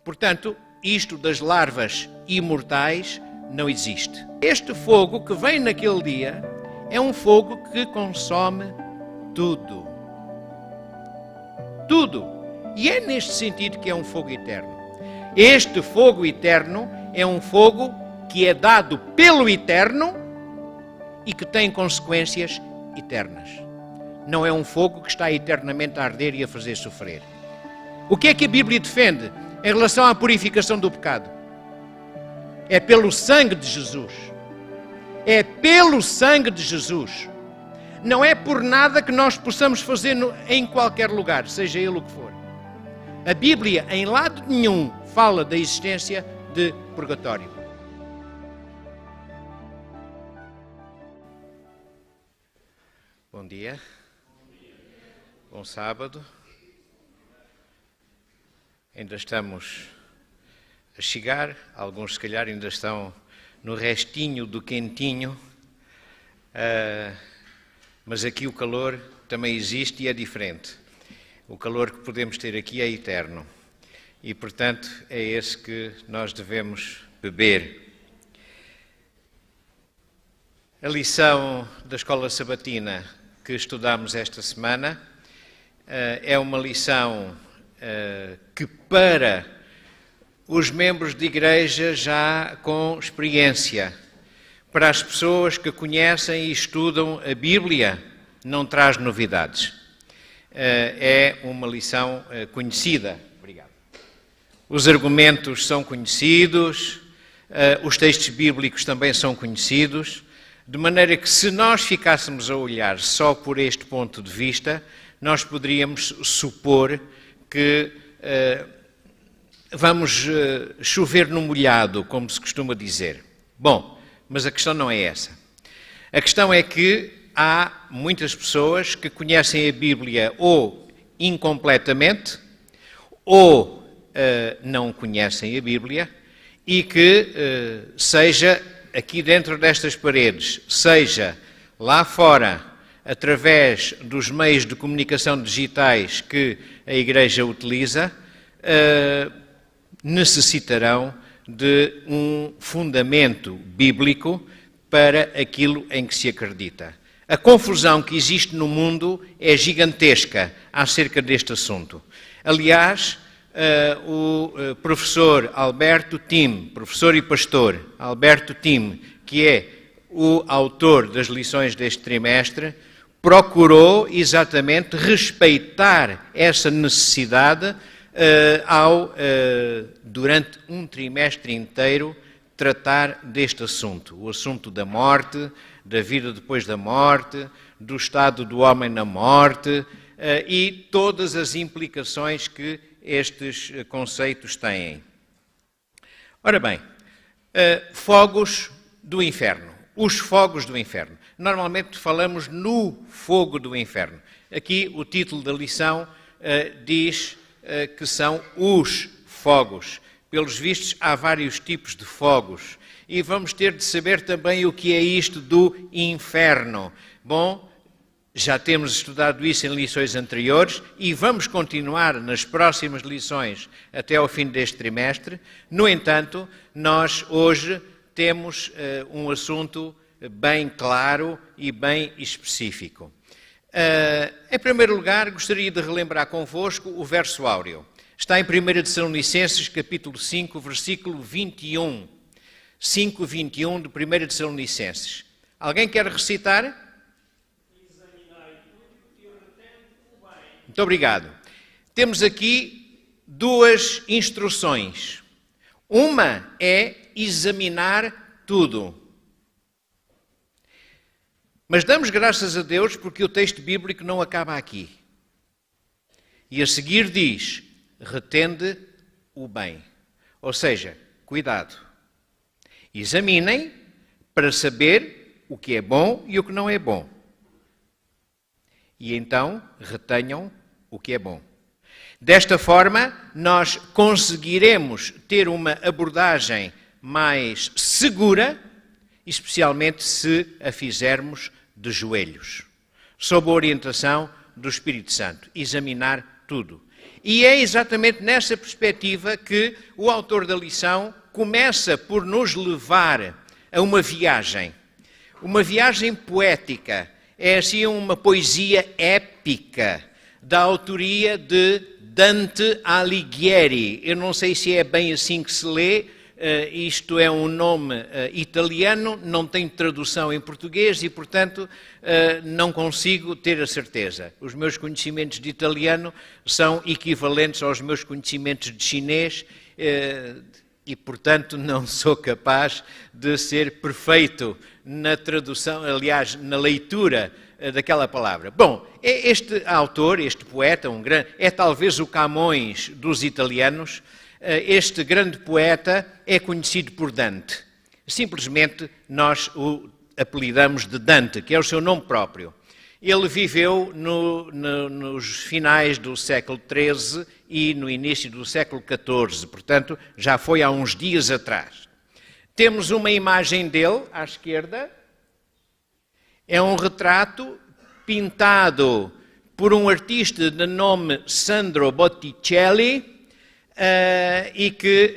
Portanto, isto das larvas imortais não existe. Este fogo que vem naquele dia é um fogo que consome tudo. Tudo. E é neste sentido que é um fogo eterno. Este fogo eterno é um fogo que é dado pelo eterno e que tem consequências eternas. Não é um fogo que está eternamente a arder e a fazer sofrer. O que é que a Bíblia defende em relação à purificação do pecado? É pelo sangue de Jesus. É pelo sangue de Jesus. Não é por nada que nós possamos fazer em qualquer lugar, seja ele o que for. A Bíblia, em lado nenhum, fala da existência de purgatório. Bom dia. Bom sábado. Ainda estamos a chegar, alguns se calhar ainda estão no restinho do quentinho, mas aqui o calor também existe e é diferente. O calor que podemos ter aqui é eterno e, portanto, é esse que nós devemos beber. A lição da Escola Sabatina que estudamos esta semana é uma lição que para os membros de igreja já com experiência, para as pessoas que conhecem e estudam a Bíblia, não traz novidades. É uma lição conhecida. Obrigado. Os argumentos são conhecidos, os textos bíblicos também são conhecidos, de maneira que se nós ficássemos a olhar só por este ponto de vista, nós poderíamos supor que vamos chover no molhado, como se costuma dizer. Bom, mas a questão não é essa. A questão é que há muitas pessoas que conhecem a Bíblia ou incompletamente ou não conhecem a Bíblia e que seja aqui dentro destas paredes, seja lá fora, através dos meios de comunicação digitais que a Igreja utiliza, necessitarão de um fundamento bíblico para aquilo em que se acredita. A confusão que existe no mundo é gigantesca acerca deste assunto. Aliás, o professor Alberto Tim, professor e pastor Alberto Tim, que é o autor das lições deste trimestre, procurou exatamente respeitar essa necessidade durante um trimestre inteiro, tratar deste assunto. O assunto da morte, da vida depois da morte, do estado do homem na morte e todas as implicações que estes conceitos têm. Ora bem, fogos do inferno. Os fogos do inferno. Normalmente falamos no fogo do inferno. Aqui o título da lição diz que são os fogos. Pelos vistos, há vários tipos de fogos. E vamos ter de saber também o que é isto do inferno. Bom, já temos estudado isso em lições anteriores e vamos continuar nas próximas lições até ao fim deste trimestre. No entanto, nós hoje temos um assunto bem claro e bem específico. Em primeiro lugar, gostaria de relembrar convosco o verso áureo. Está em 1 Tessalonicenses, capítulo 5, versículo 21. 5:21 de 1 Tessalonicenses. Alguém quer recitar? Muito obrigado. Temos aqui duas instruções. Uma é examinar tudo. Mas damos graças a Deus porque o texto bíblico não acaba aqui. E a seguir diz, retende o bem. Ou seja, cuidado. Examinem para saber o que é bom e o que não é bom. E então retenham o que é bom. Desta forma, nós conseguiremos ter uma abordagem mais segura, especialmente se a fizermos de joelhos, sob a orientação do Espírito Santo. Examinar tudo. E é exatamente nessa perspectiva que o autor da lição começa por nos levar a uma viagem poética. É assim uma poesia épica da autoria de Dante Alighieri. Eu não sei se é bem assim que se lê, isto é um nome italiano, não tem tradução em português e, portanto, não consigo ter a certeza. Os meus conhecimentos de italiano são equivalentes aos meus conhecimentos de chinês e, portanto, não sou capaz de ser perfeito na tradução, aliás, na leitura daquela palavra. Bom, este autor, este poeta, é talvez o Camões dos italianos. Este grande poeta é conhecido por Dante. Simplesmente nós o apelidamos de Dante, que é o seu nome próprio. Ele viveu nos finais do século XIII e no início do século XIV, portanto, já foi há uns dias atrás. Temos uma imagem dele, à esquerda. É um retrato pintado por um artista de nome Sandro Botticelli e que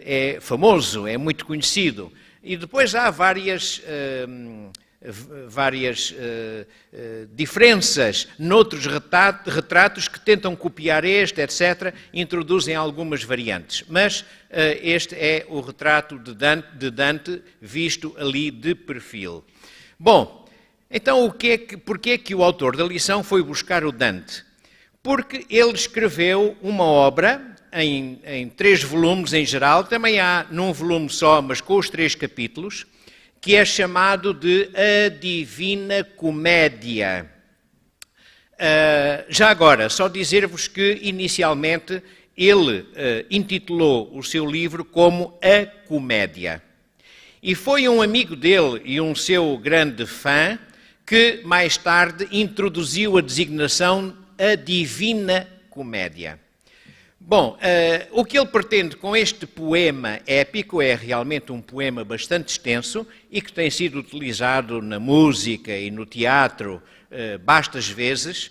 é famoso, é muito conhecido. E depois há várias diferenças noutros retratos que tentam copiar este, etc., introduzem algumas variantes. Mas este é o retrato de Dante visto ali de perfil. Bom, então porquê é que o autor da lição foi buscar o Dante? Porque ele escreveu uma obra em 3 volumes em geral, também há num volume só, mas com os 3 capítulos, que é chamado de A Divina Comédia. Já agora, só dizer-vos que, inicialmente, ele intitulou o seu livro como A Comédia. E foi um amigo dele e um seu grande fã que, mais tarde, introduziu a designação A Divina Comédia. Bom, o que ele pretende com este poema épico é realmente um poema bastante extenso e que tem sido utilizado na música e no teatro bastas vezes.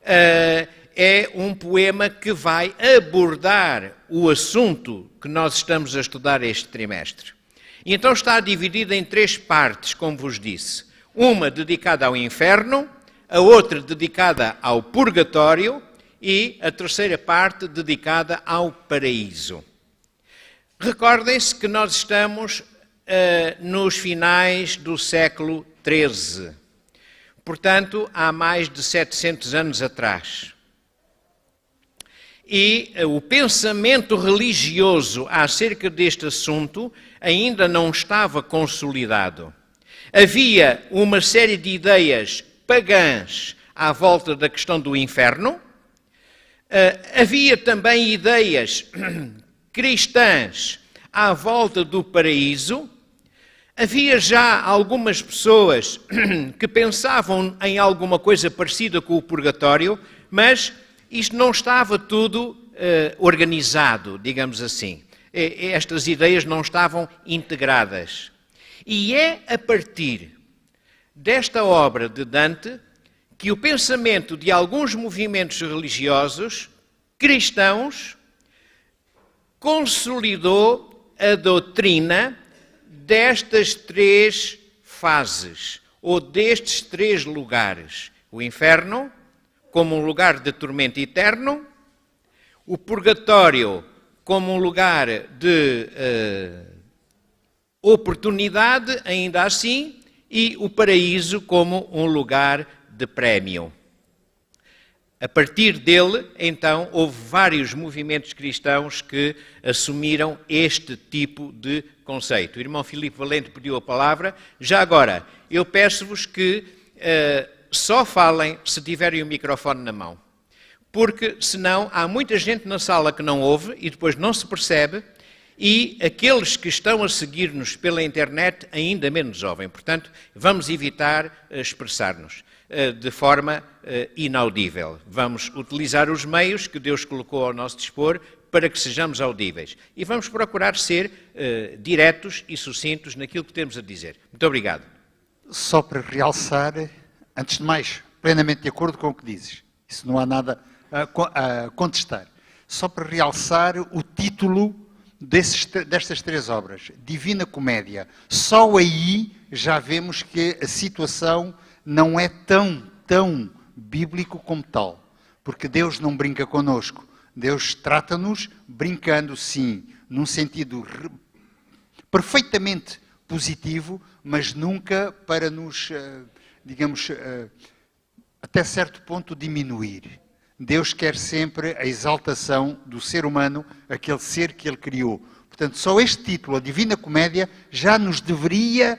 É um poema que vai abordar o assunto que nós estamos a estudar este trimestre. E então está dividido em 3 partes, como vos disse. Uma dedicada ao inferno, a outra dedicada ao purgatório e a terceira parte dedicada ao paraíso. Recordem-se que nós estamos nos finais do século XIII, portanto, há mais de 700 anos atrás. E o pensamento religioso acerca deste assunto ainda não estava consolidado. Havia uma série de ideias pagãs à volta da questão do inferno. Havia também ideias cristãs à volta do paraíso. Havia já algumas pessoas que pensavam em alguma coisa parecida com o purgatório, mas isto não estava tudo organizado, digamos assim. Estas ideias não estavam integradas. E é a partir desta obra de Dante que o pensamento de alguns movimentos religiosos cristãos consolidou a doutrina destas 3 fases, ou destes 3 lugares. O inferno, como um lugar de tormento eterno, o purgatório, como um lugar de oportunidade, ainda assim, e o paraíso como um lugar de prémio. A partir dele, então, houve vários movimentos cristãos que assumiram este tipo de conceito. O irmão Filipe Valente pediu a palavra. Já agora, eu peço-vos que só falem se tiverem o microfone na mão. Porque, senão, há muita gente na sala que não ouve e depois não se percebe, e aqueles que estão a seguir-nos pela internet ainda menos ouvem. Portanto, vamos evitar expressar-nos de forma inaudível. Vamos utilizar os meios que Deus colocou ao nosso dispor para que sejamos audíveis. E vamos procurar ser diretos e sucintos naquilo que temos a dizer. Muito obrigado. Só para realçar, antes de mais, plenamente de acordo com o que dizes. Isso não há nada a contestar. Só para realçar o título destas três obras. Divina Comédia. Só aí já vemos que a situação não é tão bíblico como tal. Porque Deus não brinca connosco. Deus trata-nos brincando, sim, num sentido perfeitamente positivo, mas nunca para nos, digamos, até certo ponto diminuir. Deus quer sempre a exaltação do ser humano, aquele ser que Ele criou. Portanto, só este título, a Divina Comédia, já nos deveria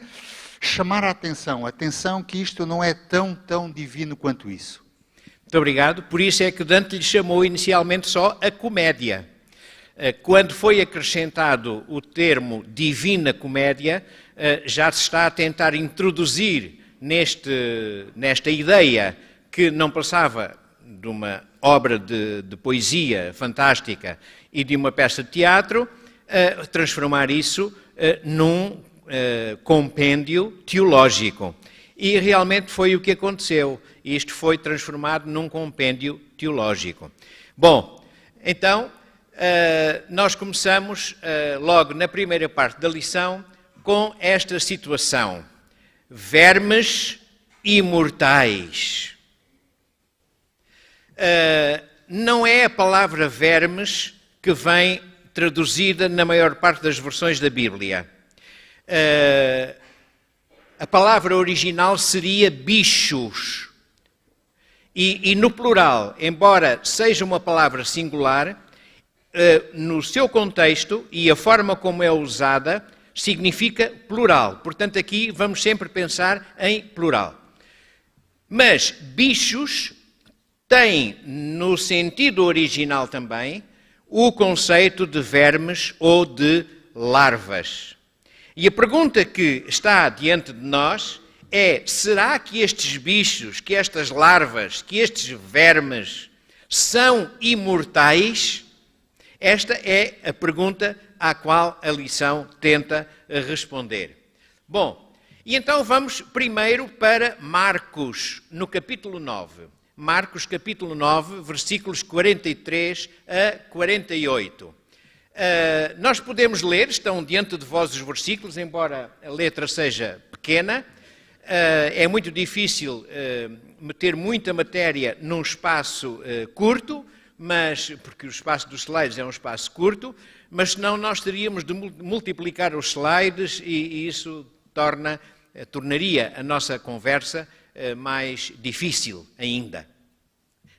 chamar a atenção que isto não é tão divino quanto isso. Muito obrigado. Por isso é que Dante lhe chamou inicialmente só a comédia. Quando foi acrescentado o termo Divina Comédia, já se está a tentar introduzir nesta ideia que não passava de uma obra de poesia fantástica e de uma peça de teatro, transformar isso num compêndio teológico. E realmente foi o que aconteceu. Isto foi transformado num compêndio teológico. Bom, então, nós começamos logo na primeira parte da lição com esta situação. Vermes imortais. Não é a palavra vermes que vem traduzida na maior parte das versões da Bíblia. A palavra original seria bichos. E no plural, embora seja uma palavra singular, no seu contexto e a forma como é usada, significa plural. Portanto, aqui vamos sempre pensar em plural. Mas bichos tem, no sentido original também, o conceito de vermes ou de larvas. E a pergunta que está diante de nós é: será que estes bichos, que estas larvas, que estes vermes são imortais? Esta é a pergunta à qual a lição tenta responder. Bom, e então vamos primeiro para Marcos, no capítulo 9. Marcos, capítulo 9, versículos 43 a 48. Nós podemos ler, estão diante de vós os versículos, embora a letra seja pequena. É muito difícil meter muita matéria num espaço curto, porque o espaço dos slides é um espaço curto, mas senão nós teríamos de multiplicar os slides e isso tornaria a nossa conversa mais difícil ainda.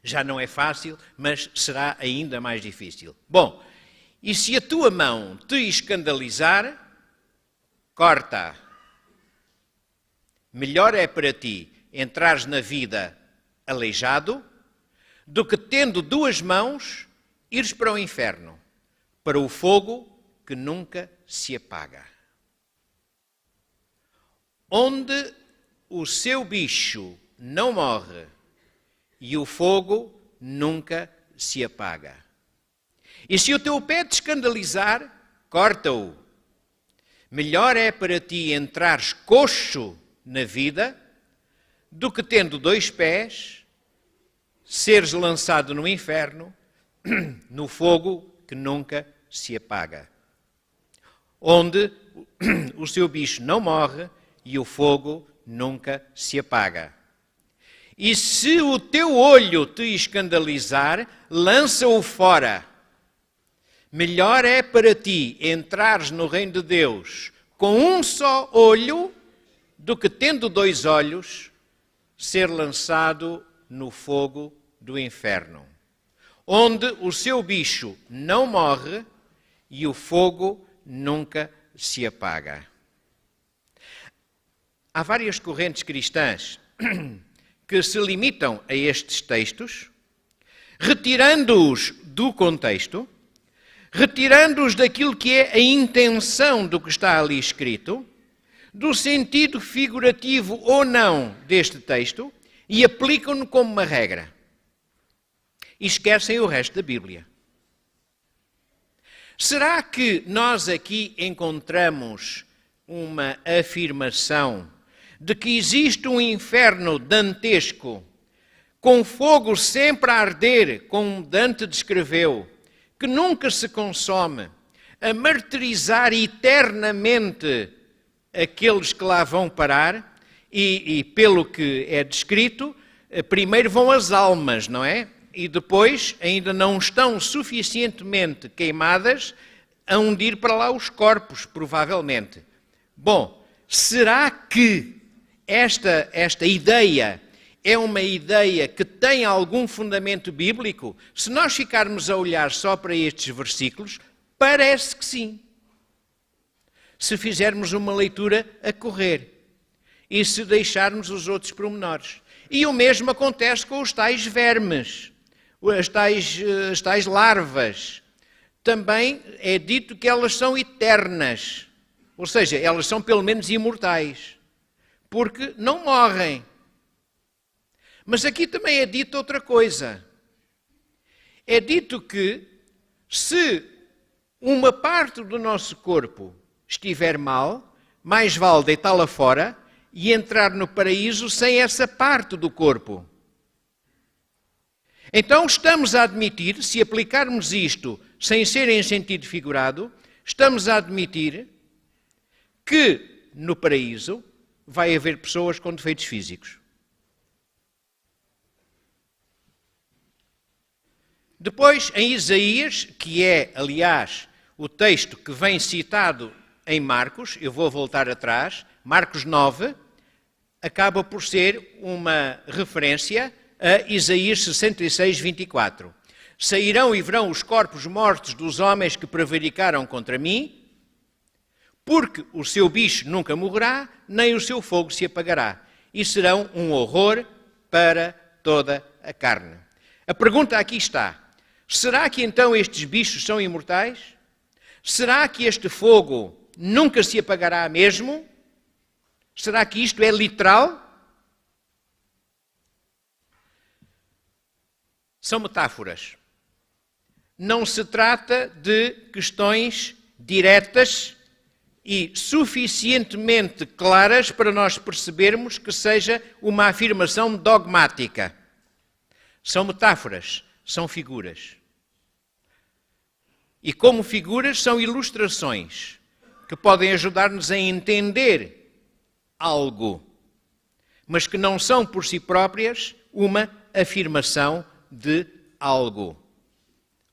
Já não é fácil, mas será ainda mais difícil. Bom, e se a tua mão te escandalizar, corta. Melhor é para ti entrares na vida aleijado do que, tendo duas mãos, ires para o inferno, para o fogo que nunca se apaga. Onde o seu bicho não morre e o fogo nunca se apaga. E se o teu pé te escandalizar, corta-o. Melhor é para ti entrares coxo na vida do que, tendo dois pés, seres lançado no inferno, no fogo que nunca se apaga. Onde o seu bicho não morre e o fogo nunca se apaga. E se o teu olho te escandalizar, lança-o fora. Melhor é para ti entrares no reino de Deus com um só olho do que, tendo dois olhos, ser lançado no fogo do inferno, onde o seu bicho não morre e o fogo nunca se apaga. Há várias correntes cristãs que se limitam a estes textos, retirando-os do contexto, retirando-os daquilo que é a intenção do que está ali escrito, do sentido figurativo ou não deste texto, e aplicam-no como uma regra. E esquecem o resto da Bíblia. Será que nós aqui encontramos uma afirmação de que existe um inferno dantesco com fogo sempre a arder, como Dante descreveu, que nunca se consome, a martirizar eternamente aqueles que lá vão parar, e pelo que é descrito, primeiro vão as almas, não é? E depois ainda não estão suficientemente queimadas a hundir para lá os corpos, provavelmente. Bom, será que esta ideia é uma ideia que tem algum fundamento bíblico? Se nós ficarmos a olhar só para estes versículos, parece que sim. Se fizermos uma leitura a correr e se deixarmos os outros pormenores. E o mesmo acontece com os tais vermes, as tais larvas. Também é dito que elas são eternas, ou seja, elas são pelo menos imortais, porque não morrem. Mas aqui também é dito outra coisa. É dito que se uma parte do nosso corpo estiver mal, mais vale deitá-la fora e entrar no paraíso sem essa parte do corpo. Então estamos a admitir, se aplicarmos isto sem ser em sentido figurado, estamos a admitir que no paraíso vai haver pessoas com defeitos físicos. Depois, em Isaías, que é, aliás, o texto que vem citado em Marcos, eu vou voltar atrás, Marcos 9, acaba por ser uma referência a Isaías 66, 24. Sairão e verão os corpos mortos dos homens que prevaricaram contra mim, porque o seu bicho nunca morrerá, nem o seu fogo se apagará, e serão um horror para toda a carne. A pergunta aqui está: será que então estes bichos são imortais? Será que este fogo nunca se apagará mesmo? Será que isto é literal? São metáforas. Não se trata de questões diretas e suficientemente claras para nós percebermos que seja uma afirmação dogmática. São metáforas, são figuras. E como figuras são ilustrações que podem ajudar-nos a entender algo, mas que não são por si próprias uma afirmação de algo.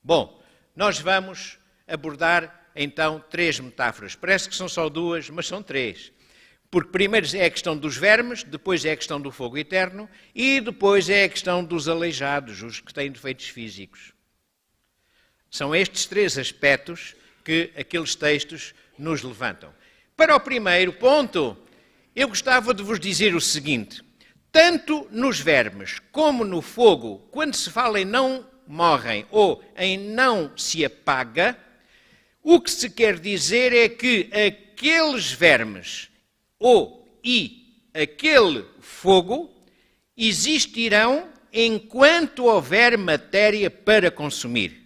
Bom, nós vamos abordar então 3 metáforas. Parece que são só 2, mas são 3. Porque primeiro é a questão dos vermes, depois é a questão do fogo eterno e depois é a questão dos aleijados, os que têm defeitos físicos. São estes 3 aspectos que aqueles textos nos levantam. Para o primeiro ponto, eu gostava de vos dizer o seguinte: tanto nos vermes como no fogo, quando se fala em não morrem ou em não se apaga, o que se quer dizer é que aqueles vermes e aquele fogo existirão enquanto houver matéria para consumir.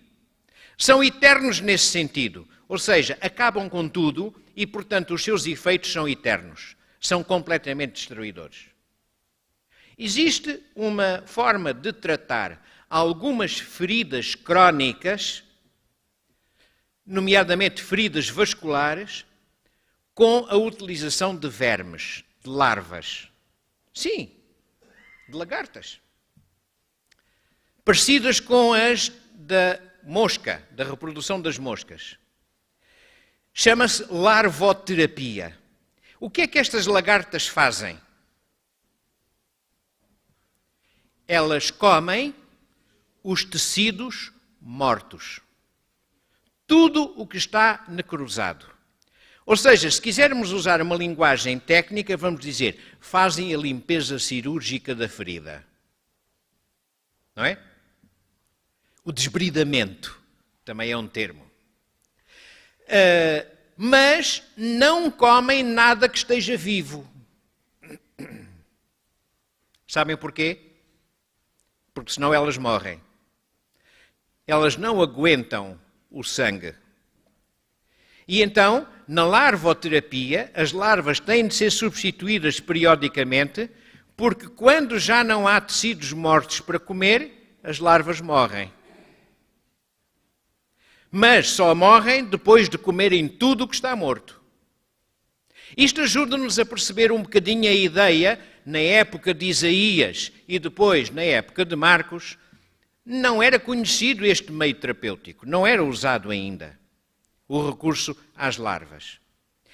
São eternos nesse sentido, ou seja, acabam com tudo e, portanto, os seus efeitos são eternos. São completamente destruidores. Existe uma forma de tratar algumas feridas crónicas, nomeadamente feridas vasculares, com a utilização de vermes, de larvas. Sim, de lagartas. Parecidas com as da mosca, da reprodução das moscas. Chama-se larvoterapia. O que é que estas lagartas fazem? Elas comem os tecidos mortos. Tudo o que está necrosado. Ou seja, se quisermos usar uma linguagem técnica, vamos dizer, fazem a limpeza cirúrgica da ferida. Não é? O desbridamento também é um termo. Mas não comem nada que esteja vivo. Sabem porquê? Porque senão elas morrem. Elas não aguentam o sangue. E então, na larvoterapia, as larvas têm de ser substituídas periodicamente Porque quando já não há tecidos mortos para comer, as larvas morrem. Mas só morrem depois de comerem tudo o que está morto. Isto ajuda-nos a perceber um bocadinho a ideia, na época de Isaías e depois na época de Marcos, não era conhecido este meio terapêutico, não era usado ainda, o recurso às larvas.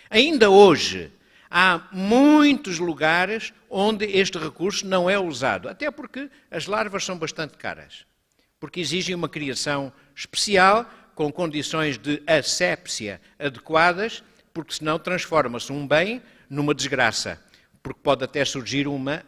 Ainda hoje, há muitos lugares onde este recurso não é usado, até porque as larvas são bastante caras, porque exigem uma criação especial, com condições de assépsia adequadas, porque senão transforma-se um bem numa desgraça, porque pode até surgir uma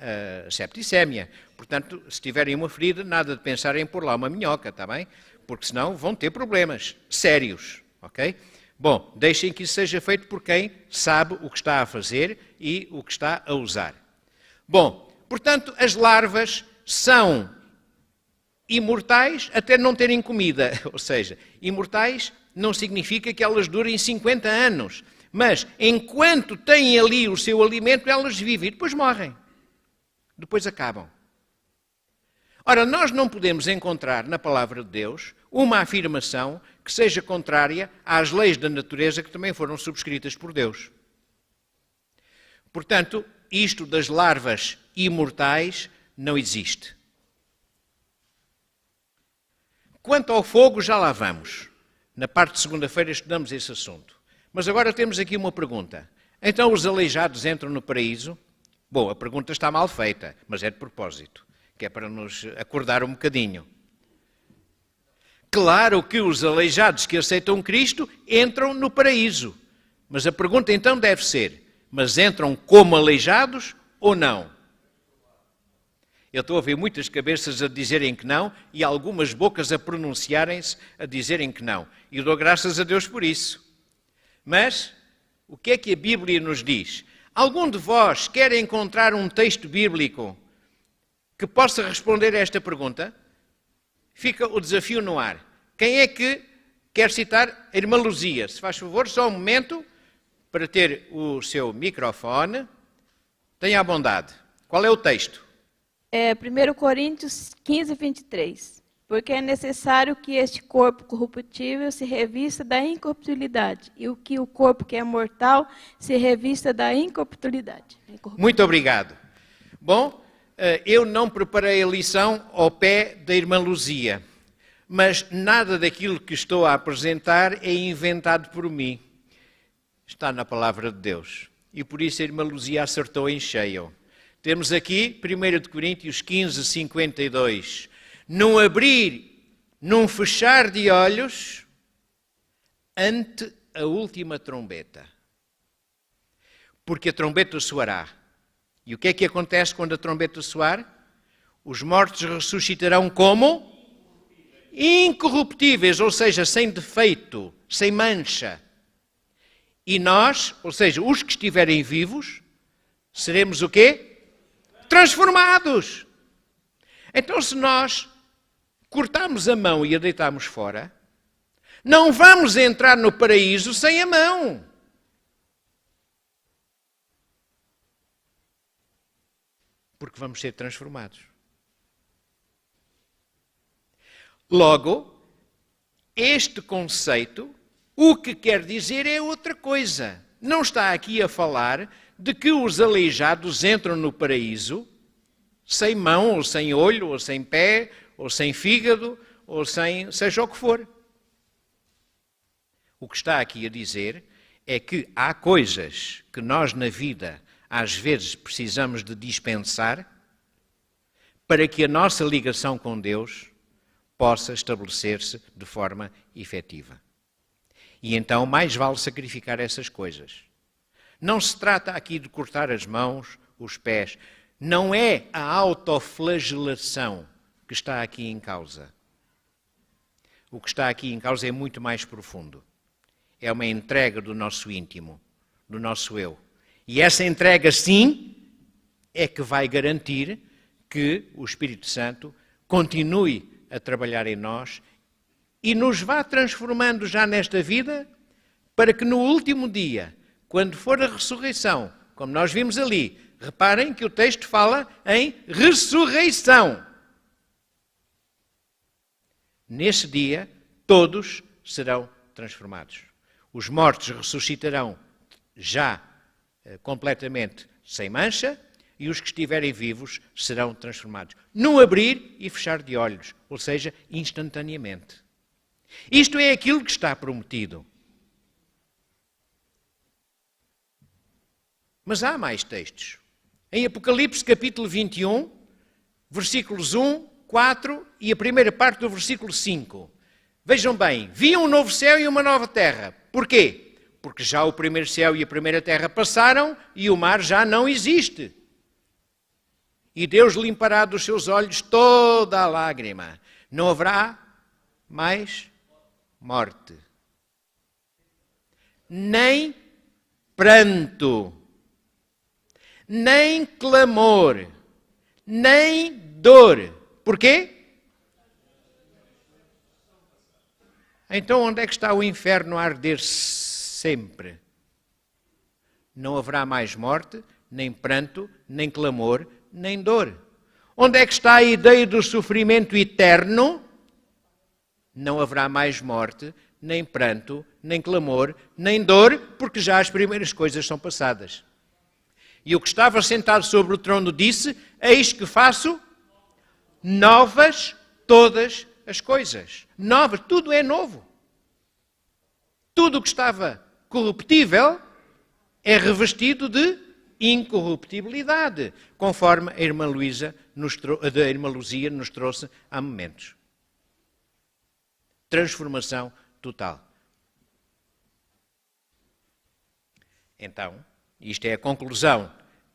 septicémia. Portanto, se tiverem uma ferida, nada de pensar em pôr lá uma minhoca, está bem? Porque senão vão ter problemas sérios, ok? Bom, deixem que isso seja feito por quem sabe o que está a fazer e o que está a usar. Bom, portanto, as larvas são imortais até não terem comida. Ou seja, imortais não significa que elas durem 50 anos. Mas, enquanto têm ali o seu alimento, elas vivem e depois morrem. Depois acabam. Ora, nós não podemos encontrar na palavra de Deus uma afirmação que seja contrária às leis da natureza que também foram subscritas por Deus. Portanto, isto das larvas imortais não existe. Quanto ao fogo, já lá vamos. Na parte de segunda-feira estudamos esse assunto. Mas agora temos aqui uma pergunta. Então os aleijados entram no paraíso? Bom, a pergunta está mal feita, mas é de propósito, que é para nos acordar um bocadinho. Claro que os aleijados que aceitam Cristo entram no paraíso. Mas a pergunta então deve ser, mas entram como aleijados ou não? Eu estou a ver muitas cabeças a dizerem que não e algumas bocas a pronunciarem-se a dizerem que não. E dou graças a Deus por isso. Mas, o que é que a Bíblia nos diz? Algum de vós quer encontrar um texto bíblico que possa responder a esta pergunta? Fica o desafio no ar. Quem é que quer citar a irmã Luzia? Se faz favor, só um momento para ter o seu microfone. Tenha a bondade. Qual é o texto? É 1 Coríntios 15, 23. Porque é necessário que este corpo corruptível se revista da incorruptibilidade, e que o corpo que é mortal se revista da incorruptibilidade. Muito obrigado. Bom, eu não preparei a lição ao pé da irmã Luzia, mas nada daquilo que estou a apresentar é inventado por mim. Está na palavra de Deus. E por isso a irmã Luzia acertou em cheio. Temos aqui 1 Coríntios 15, 52. Num abrir, num fechar de olhos, ante a última trombeta. Porque a trombeta soará. E o que é que acontece quando a trombeta soar? Os mortos ressuscitarão como? Incorruptíveis, ou seja, sem defeito, sem mancha. E nós, ou seja, os que estiverem vivos, seremos o quê? Transformados. Então, se nós cortarmos a mão e a deitarmos fora, não vamos entrar no paraíso sem a mão. Porque vamos ser transformados. Logo, este conceito, o que quer dizer é outra coisa. Não está aqui a falar de que os aleijados entram no paraíso sem mão, ou sem olho, ou sem pé, ou sem fígado, ou sem seja o que for. O que está aqui a dizer é que há coisas que nós na vida às vezes precisamos de dispensar para que a nossa ligação com Deus possa estabelecer-se de forma efetiva. E então mais vale sacrificar essas coisas. Não se trata aqui de cortar as mãos, os pés. Não é a autoflagelação que está aqui em causa. O que está aqui em causa é muito mais profundo. É uma entrega do nosso íntimo, do nosso eu. E essa entrega, sim, é que vai garantir que o Espírito Santo continue a trabalhar em nós e nos vá transformando já nesta vida para que no último dia, quando for a ressurreição, como nós vimos ali, reparem que o texto fala em ressurreição. Nesse dia, todos serão transformados. Os mortos ressuscitarão já completamente sem mancha e os que estiverem vivos serão transformados. No abrir e fechar de olhos, ou seja, instantaneamente. Isto é aquilo que está prometido. Mas há mais textos. Em Apocalipse capítulo 21, versículos 1, 4 e a primeira parte do versículo 5. Vejam bem, vi um novo céu e uma nova terra. Porquê? Porque já o primeiro céu e a primeira terra passaram e o mar já não existe. E Deus limpará dos seus olhos toda a lágrima. Não haverá mais morte, nem pranto, nem clamor, nem dor. Porquê? Então onde é que está o inferno a arder sempre? Não haverá mais morte, nem pranto, nem clamor, nem dor. Onde é que está a ideia do sofrimento eterno? Não haverá mais morte, nem pranto, nem clamor, nem dor, porque já as primeiras coisas são passadas. E o que estava sentado sobre o trono disse: eis que faço novas todas as coisas. Novas, tudo é novo. Tudo o que estava corruptível é revestido de incorruptibilidade, conforme a irmã Luzia nos trouxe há momentos. Transformação total. Então, isto é a conclusão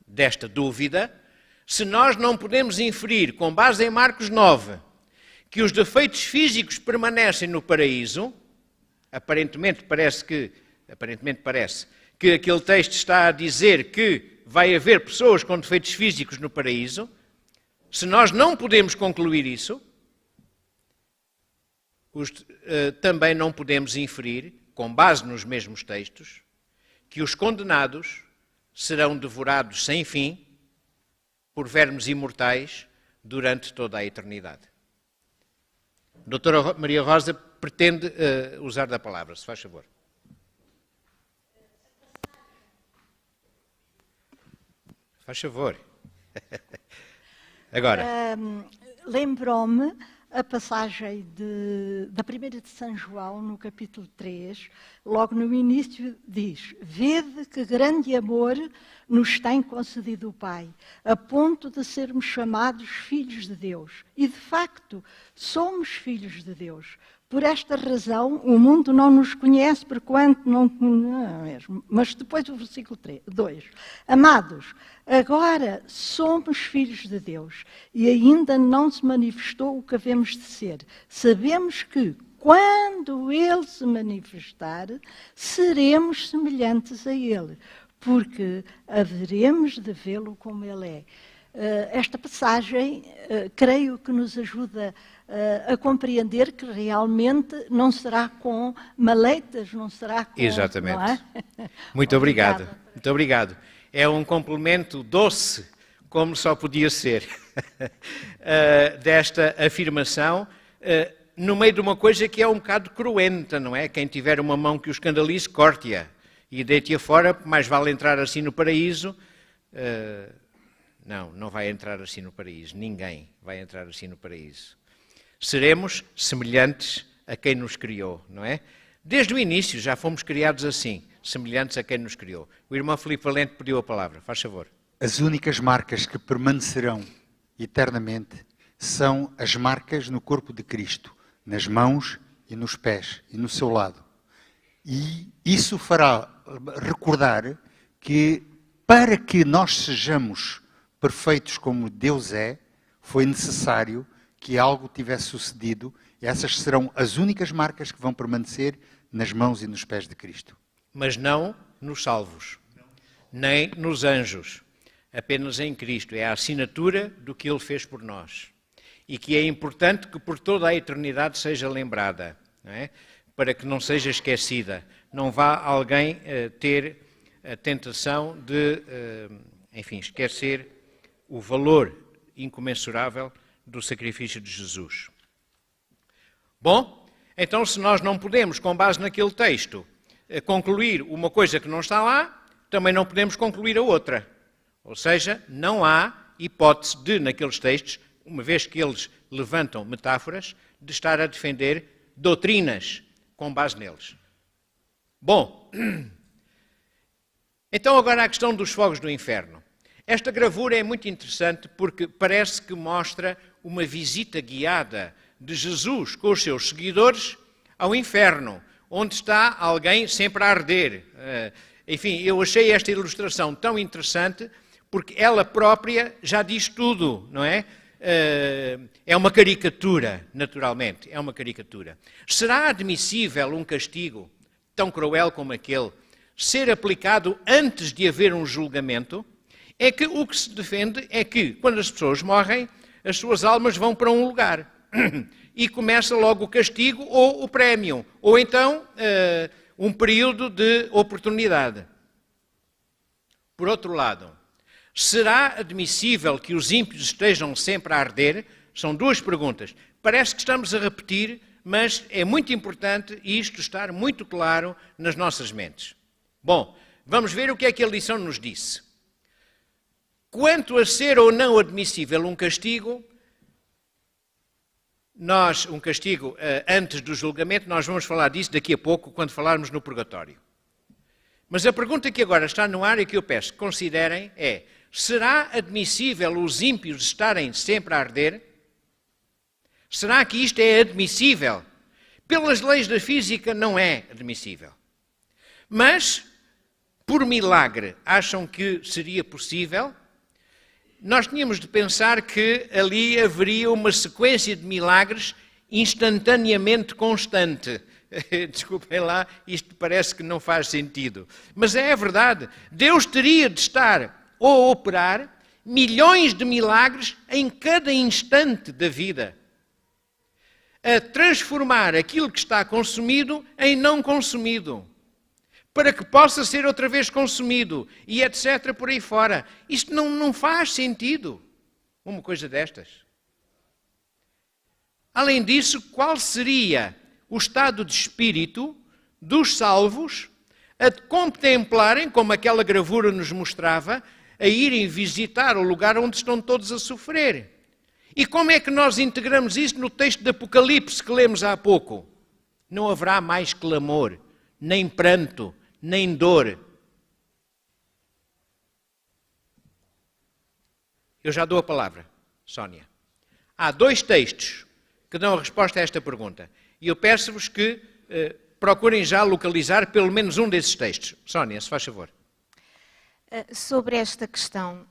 desta dúvida. Se nós não podemos inferir, com base em Marcos 9, que os defeitos físicos permanecem no paraíso, aparentemente parece que aquele texto está a dizer que vai haver pessoas com defeitos físicos no paraíso. Se nós não podemos concluir isso, também não podemos inferir, com base nos mesmos textos, que os condenados serão devorados sem fim por vermes imortais durante toda a eternidade. Doutora Maria Rosa pretende usar da palavra, se faz favor. Faz favor. Agora. Lembrou-me a passagem da primeira de São João, no capítulo 3, logo no início diz: vede que grande amor nos tem concedido o Pai, a ponto de sermos chamados filhos de Deus. E, de facto, somos filhos de Deus. Por esta razão, o mundo não nos conhece, porquanto não mesmo. Mas depois do versículo 2. Amados, agora somos filhos de Deus e ainda não se manifestou o que havemos de ser. Sabemos que, quando Ele se manifestar, seremos semelhantes a Ele, porque haveremos de vê-lo como Ele é. Esta passagem, creio que nos ajuda a compreender que realmente não será com maleitas, não será com... Exatamente. Não é? Muito obrigado. Muito obrigado. É um complemento doce, como só podia ser, desta afirmação, no meio de uma coisa que é um bocado cruenta, não é? Quem tiver uma mão que o escandalize, corte-a e deite-a fora, mais vale entrar assim no paraíso. Não vai entrar assim no paraíso. Ninguém vai entrar assim no paraíso. Seremos semelhantes a quem nos criou, não é? Desde o início já fomos criados assim, semelhantes a quem nos criou. O irmão Filipe Valente pediu a palavra. Faz favor. As únicas marcas que permanecerão eternamente são as marcas no corpo de Cristo, nas mãos e nos pés e no seu lado. E isso fará recordar que, para que nós sejamos perfeitos como Deus é, foi necessário que algo tivesse sucedido. E essas serão as únicas marcas que vão permanecer nas mãos e nos pés de Cristo. Mas não nos salvos, nem nos anjos, apenas em Cristo. É a assinatura do que Ele fez por nós. E que é importante que por toda a eternidade seja lembrada, não é? Para que não seja esquecida. Não vá alguém ter a tentação de enfim, esquecer o valor incomensurável do sacrifício de Jesus. Bom, então se nós não podemos, com base naquele texto, concluir uma coisa que não está lá, também não podemos concluir a outra. Ou seja, não há hipótese de, naqueles textos, uma vez que eles levantam metáforas, de estar a defender doutrinas com base neles. Bom, então agora a questão dos fogos do inferno. Esta gravura é muito interessante porque parece que mostra uma visita guiada de Jesus com os seus seguidores ao inferno, onde está alguém sempre a arder. Enfim, eu achei esta ilustração tão interessante porque ela própria já diz tudo, não é? É uma caricatura, naturalmente, é uma caricatura. Será admissível um castigo tão cruel como aquele ser aplicado antes de haver um julgamento? É que o que se defende é que, quando as pessoas morrem, as suas almas vão para um lugar e começa logo o castigo ou o prémio, ou então um período de oportunidade. Por outro lado, será admissível que os ímpios estejam sempre a arder? São duas perguntas. Parece que estamos a repetir, mas é muito importante isto estar muito claro nas nossas mentes. Bom, vamos ver o que é que a lição nos disse. Quanto a ser ou não admissível um castigo, antes do julgamento, nós vamos falar disso daqui a pouco, quando falarmos no purgatório. Mas a pergunta que agora está no ar e que eu peço que considerem é: será admissível os ímpios estarem sempre a arder? Será que isto é admissível? Pelas leis da física não é admissível. Mas, por milagre, acham que seria possível? Nós tínhamos de pensar que ali haveria uma sequência de milagres instantaneamente constante. Desculpem lá, isto parece que não faz sentido. Mas é verdade. Deus teria de estar a operar milhões de milagres em cada instante da vida, a transformar aquilo que está consumido em não consumido, para que possa ser outra vez consumido, e etc. por aí fora. Isto não faz sentido, uma coisa destas. Além disso, qual seria o estado de espírito dos salvos a contemplarem, como aquela gravura nos mostrava, a irem visitar o lugar onde estão todos a sofrer? E como é que nós integramos isso no texto de Apocalipse que lemos há pouco? Não haverá mais clamor, nem pranto, nem dor. Eu já dou a palavra, Sónia. Há dois textos que dão a resposta a esta pergunta. E eu peço-vos que procurem já localizar pelo menos um desses textos. Sónia, se faz favor. Sobre esta questão,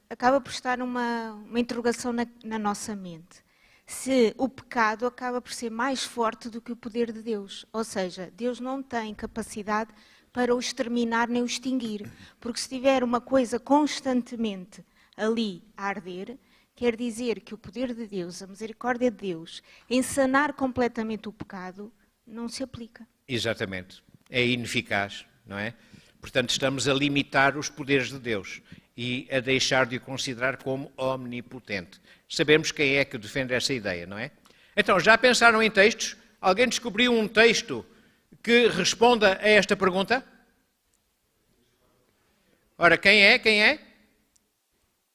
acaba por estar uma interrogação na nossa mente. Se o pecado acaba por ser mais forte do que o poder de Deus. Ou seja, Deus não tem capacidade para o exterminar nem o extinguir. Porque se tiver uma coisa constantemente ali a arder, quer dizer que o poder de Deus, a misericórdia de Deus, em sanar completamente o pecado, não se aplica. Exatamente. É ineficaz, não é? Portanto, estamos a limitar os poderes de Deus e a deixar de o considerar como omnipotente. Sabemos quem é que defende essa ideia, não é? Então, já pensaram em textos? Alguém descobriu um texto que responda a esta pergunta? Ora, quem é? Quem é?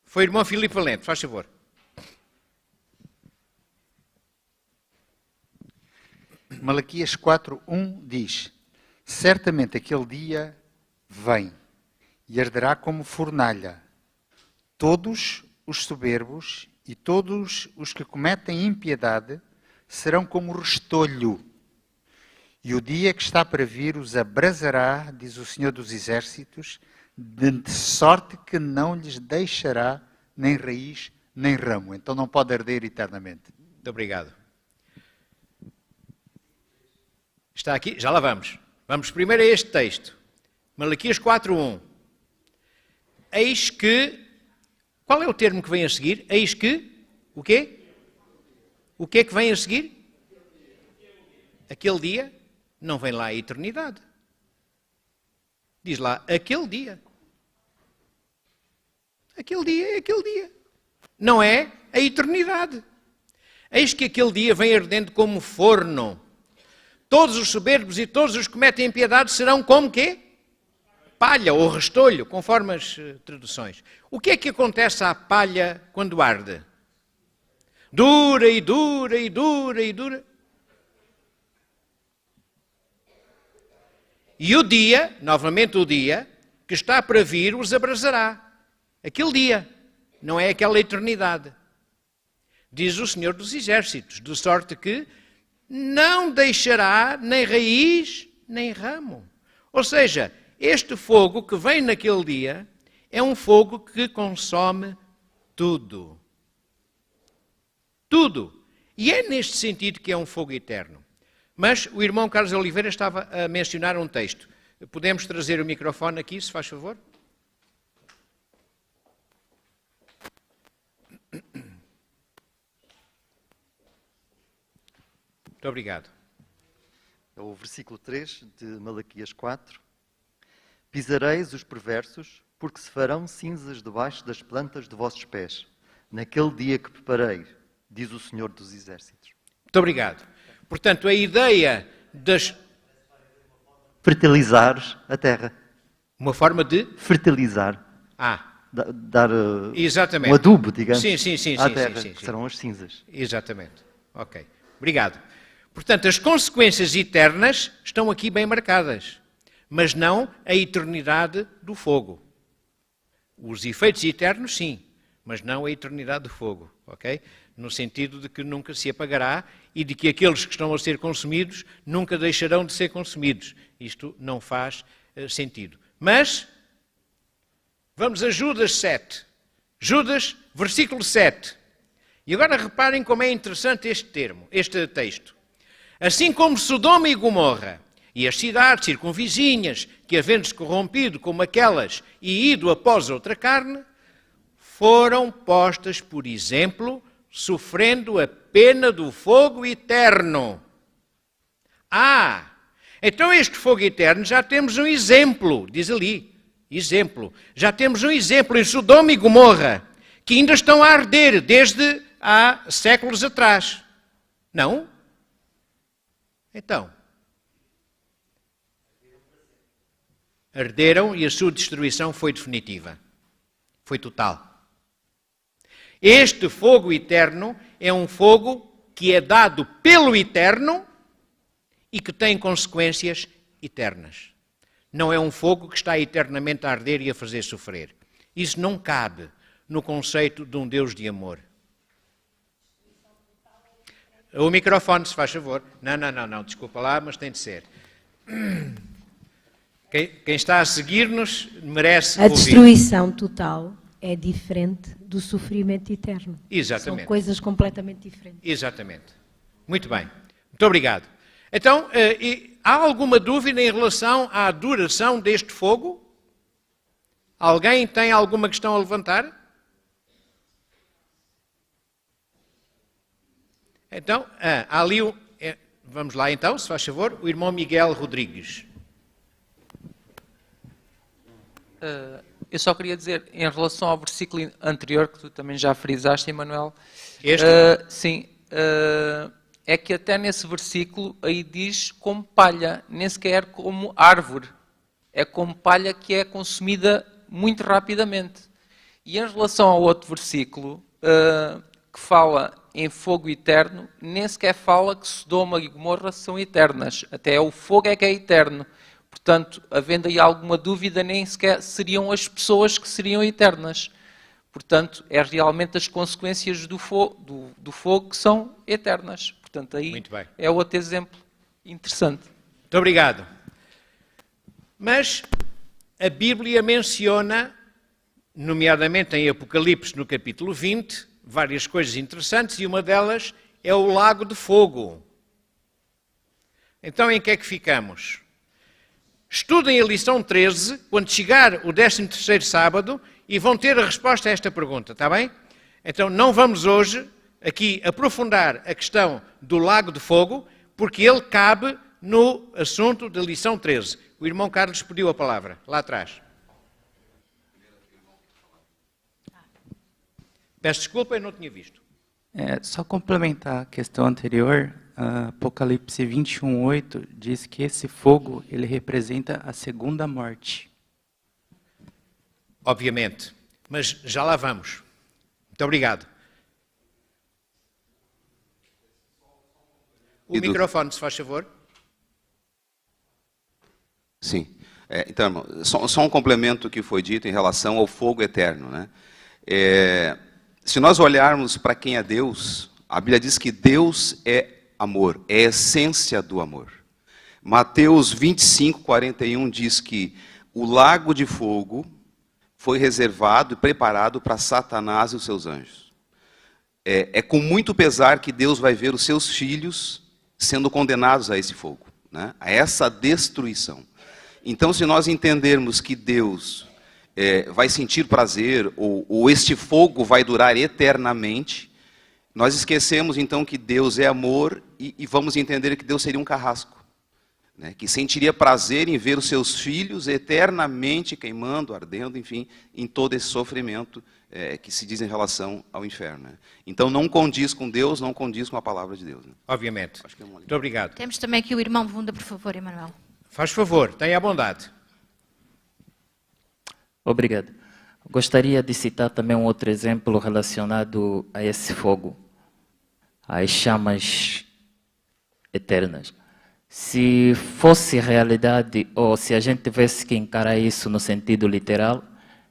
Foi o irmão Filipe Valente, faz favor. Malaquias 4:1 diz: certamente aquele dia vem e arderá como fornalha. Todos os soberbos e todos os que cometem impiedade serão como restolho. E o dia que está para vir os abrasará, diz o Senhor dos Exércitos, de sorte que não lhes deixará nem raiz nem ramo. Então não pode arder eternamente. Muito obrigado. Está aqui, já lá vamos. Vamos primeiro a este texto. Malaquias 4:1. Eis que... Qual é o termo que vem a seguir? Eis que... O quê? O que é que vem a seguir? Aquele dia. Não vem lá a eternidade. Diz lá, aquele dia. Aquele dia é aquele dia. Não é a eternidade. Eis que aquele dia vem ardendo como forno. Todos os soberbos e todos os que cometem impiedade serão como quê? Palha ou restolho, conforme as traduções. O que é que acontece à palha quando arde? Dura e dura e dura e dura. E o dia, novamente o dia, que está para vir, os abrasará. Aquele dia, não é aquela eternidade. Diz o Senhor dos Exércitos, de sorte que não deixará nem raiz, nem ramo. Ou seja, este fogo que vem naquele dia é um fogo que consome tudo. Tudo. E é neste sentido que é um fogo eterno. Mas o irmão Carlos Oliveira estava a mencionar um texto. Podemos trazer o microfone aqui, se faz favor? Muito obrigado. É o versículo 3 de Malaquias 4. Pisareis os perversos, porque se farão cinzas debaixo das plantas de vossos pés, naquele dia que preparei, diz o Senhor dos Exércitos. Muito obrigado. Portanto, a ideia das... Fertilizar a terra. Uma forma de... Fertilizar. Dar exatamente. Um adubo, digamos, sim, à terra, sim. que serão as cinzas. Exatamente. Ok. Obrigado. Portanto, as consequências eternas estão aqui bem marcadas, mas não a eternidade do fogo. Os efeitos eternos, sim, mas não a eternidade do fogo, ok? No sentido de que nunca se apagará e de que aqueles que estão a ser consumidos nunca deixarão de ser consumidos. Isto não faz sentido. Mas, vamos a Judas 7. Judas, versículo 7. E agora reparem como é interessante este texto. Assim como Sodoma e Gomorra e as cidades circunvizinhas, que havendo-se corrompido como aquelas e ido após outra carne, foram postas por exemplo, sofrendo a pena do fogo eterno. Então este fogo eterno já temos um exemplo, diz ali, exemplo. Já temos um exemplo em Sodoma e Gomorra, que ainda estão a arder desde há séculos atrás. Não? Então, arderam e a sua destruição foi definitiva. Foi total. Este fogo eterno é um fogo que é dado pelo eterno e que tem consequências eternas. Não é um fogo que está eternamente a arder e a fazer sofrer. Isso não cabe no conceito de um Deus de amor. O microfone, se faz favor. Não, desculpa lá, mas tem de ser. Quem está a seguir-nos merece ouvir. A destruição total é diferente do sofrimento eterno. Exatamente. São coisas completamente diferentes. Exatamente. Muito bem. Muito obrigado. Então, há alguma dúvida em relação à duração deste fogo? Alguém tem alguma questão a levantar? Então, há ali vamos lá então, se faz favor, o irmão Miguel Rodrigues. Eu só queria dizer, em relação ao versículo anterior, que tu também já frisaste, Emanuel, sim, é que até nesse versículo aí diz como palha, nem sequer como árvore. É como palha que é consumida muito rapidamente. E em relação ao outro versículo, que fala em fogo eterno, nem sequer fala que Sodoma e Gomorra são eternas. Até o fogo é que é eterno. Portanto, havendo aí alguma dúvida, nem sequer seriam as pessoas que seriam eternas. Portanto, é realmente as consequências do fogo que são eternas. Portanto, aí é outro exemplo interessante. Muito obrigado. Mas a Bíblia menciona, nomeadamente em Apocalipse, no capítulo 20, várias coisas interessantes, e uma delas é o lago de fogo. Então, em que é que ficamos? Estudem a lição 13, quando chegar o 13º sábado, e vão ter a resposta a esta pergunta, está bem? Então, não vamos hoje aqui aprofundar a questão do lago de fogo, porque ele cabe no assunto da lição 13. O irmão Carlos pediu a palavra, lá atrás. Peço desculpa, eu não tinha visto. Só complementar a questão anterior, Apocalipse 21:8 diz que esse fogo ele representa a segunda morte. Obviamente, mas já lá vamos. Muito obrigado. O microfone, se faz favor. Sim. Então, irmão, só um complemento que foi dito em relação ao fogo eterno, né? Se nós olharmos para quem é Deus, a Bíblia diz que Deus é amor, é a essência do amor. Mateus 25:41 diz que o lago de fogo foi reservado e preparado para Satanás e os seus anjos. É com muito pesar que Deus vai ver os seus filhos sendo condenados a esse fogo, né? A essa destruição. Então, se nós entendermos que Deus vai sentir prazer, ou este fogo vai durar eternamente, nós esquecemos então que Deus é amor e vamos entender que Deus seria um carrasco, né? Que sentiria prazer em ver os seus filhos eternamente queimando, ardendo, enfim, em todo esse sofrimento que se diz em relação ao inferno, né? Então não condiz com Deus, não condiz com a palavra de Deus, né? Obviamente. Muito obrigado. Temos também aqui o irmão Wunda, por favor, Emanuel. Faz favor, tenha a bondade. Obrigado. Gostaria de citar também um outro exemplo relacionado a esse fogo, às chamas eternas. Se fosse realidade, ou se a gente tivesse que encarar isso no sentido literal,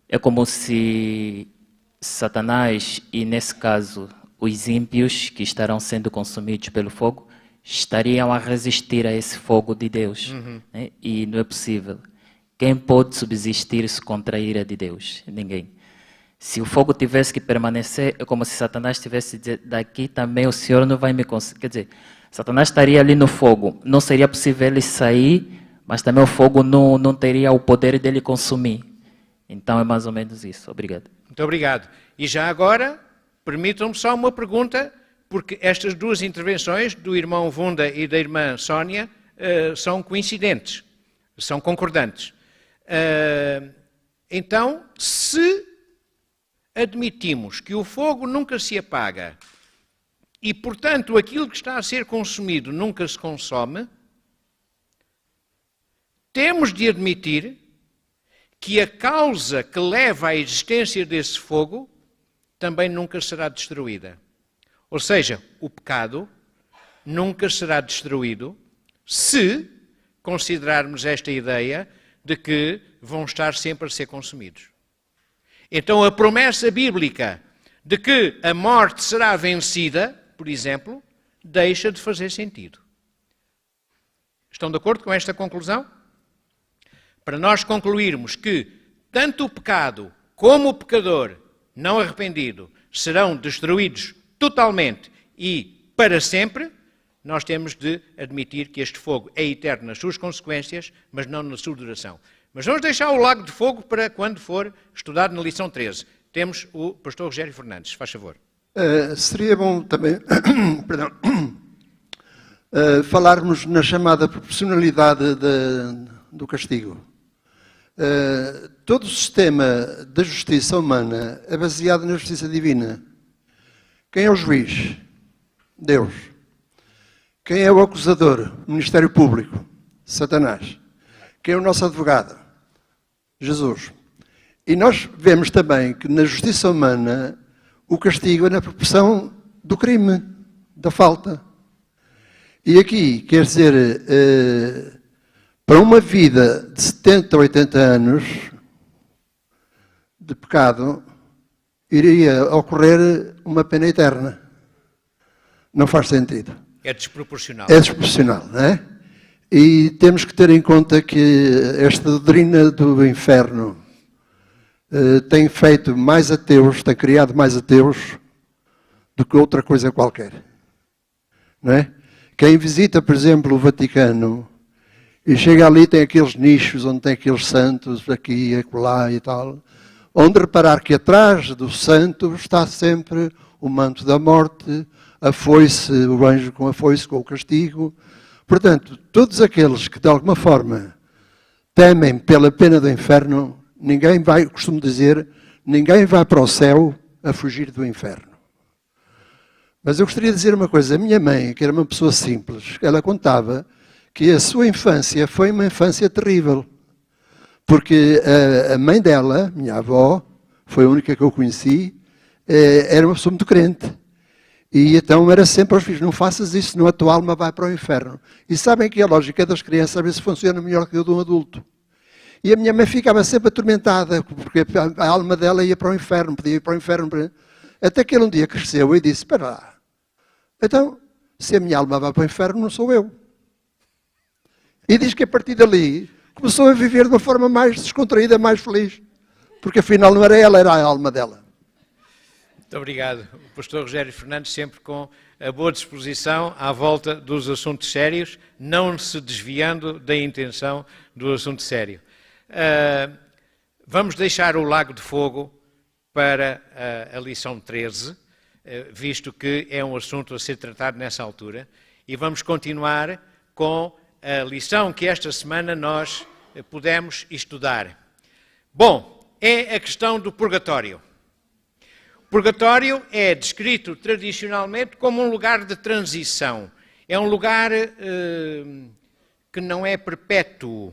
é como se Satanás, e nesse caso os ímpios que estarão sendo consumidos pelo fogo, estariam a resistir a esse fogo de Deus. Né? E não é possível. Quem pode subsistir-se contra a ira de Deus? Ninguém. Se o fogo tivesse que permanecer, é como se Satanás tivesse dizer, daqui também o Senhor não vai me conseguir. Quer dizer, Satanás estaria ali no fogo, não seria possível ele sair, mas também o fogo não teria o poder dele consumir. Então é mais ou menos isso. Obrigado. Muito obrigado. E já agora, permitam-me só uma pergunta, porque estas duas intervenções, do irmão Wunda e da irmã Sónia, são coincidentes, são concordantes. Então, se admitimos que o fogo nunca se apaga e, portanto, aquilo que está a ser consumido nunca se consome, temos de admitir que a causa que leva à existência desse fogo também nunca será destruída. Ou seja, o pecado nunca será destruído se considerarmos esta ideia de que vão estar sempre a ser consumidos. Então a promessa bíblica de que a morte será vencida, por exemplo, deixa de fazer sentido. Estão de acordo com esta conclusão? Para nós concluirmos que tanto o pecado como o pecador não arrependido serão destruídos totalmente e para sempre, nós temos de admitir que este fogo é eterno nas suas consequências, mas não na sua duração. Mas vamos deixar o lago de fogo para quando for estudado na lição 13. Temos o pastor Rogério Fernandes, faz favor. Seria bom também perdão, falarmos na chamada proporcionalidade do castigo. Todo o sistema da justiça humana é baseado na justiça divina. Quem é o juiz? Deus. Quem é o acusador? O Ministério Público? Satanás. Quem é o nosso advogado? Jesus. E nós vemos também que na justiça humana o castigo é na proporção do crime, da falta. E aqui, quer dizer, para uma vida de 70 ou 80 anos de pecado, iria ocorrer uma pena eterna. Não faz sentido. É desproporcional. É desproporcional, não é? E temos que ter em conta que esta doutrina do inferno tem feito mais ateus, tem criado mais ateus do que outra coisa qualquer. Não é? Quem visita, por exemplo, o Vaticano e chega ali, tem aqueles nichos onde tem aqueles santos aqui e acolá e tal, onde reparar que atrás do santo está sempre o manto da morte, a foice, o anjo com a foice, com o castigo. Portanto, todos aqueles que de alguma forma temem pela pena do inferno, ninguém vai, costumo dizer, ninguém vai para o céu a fugir do inferno. Mas eu gostaria de dizer uma coisa. A minha mãe, que era uma pessoa simples, ela contava que a sua infância foi uma infância terrível. Porque a mãe dela, minha avó, foi a única que eu conheci, era uma pessoa muito crente. E então era sempre aos filhos, não faças isso, senão a tua alma vai para o inferno. E sabem que a lógica das crianças às vezes funciona melhor que a de um adulto. E a minha mãe ficava sempre atormentada, porque a alma dela ia para o inferno, podia ir para o inferno. Até que ele um dia cresceu e disse, espera lá, então, se a minha alma vai para o inferno, não sou eu. E diz que a partir dali começou a viver de uma forma mais descontraída, mais feliz. Porque afinal não era ela, era a alma dela. Muito obrigado. O pastor Rogério Fernandes sempre com a boa disposição à volta dos assuntos sérios, não se desviando da intenção do assunto sério. Vamos deixar o Lago de Fogo para a lição 13, visto que é um assunto a ser tratado nessa altura, e vamos continuar com a lição que esta semana nós pudemos estudar. Bom, é a questão do purgatório. O purgatório é descrito tradicionalmente como um lugar de transição. É um lugar que não é perpétuo,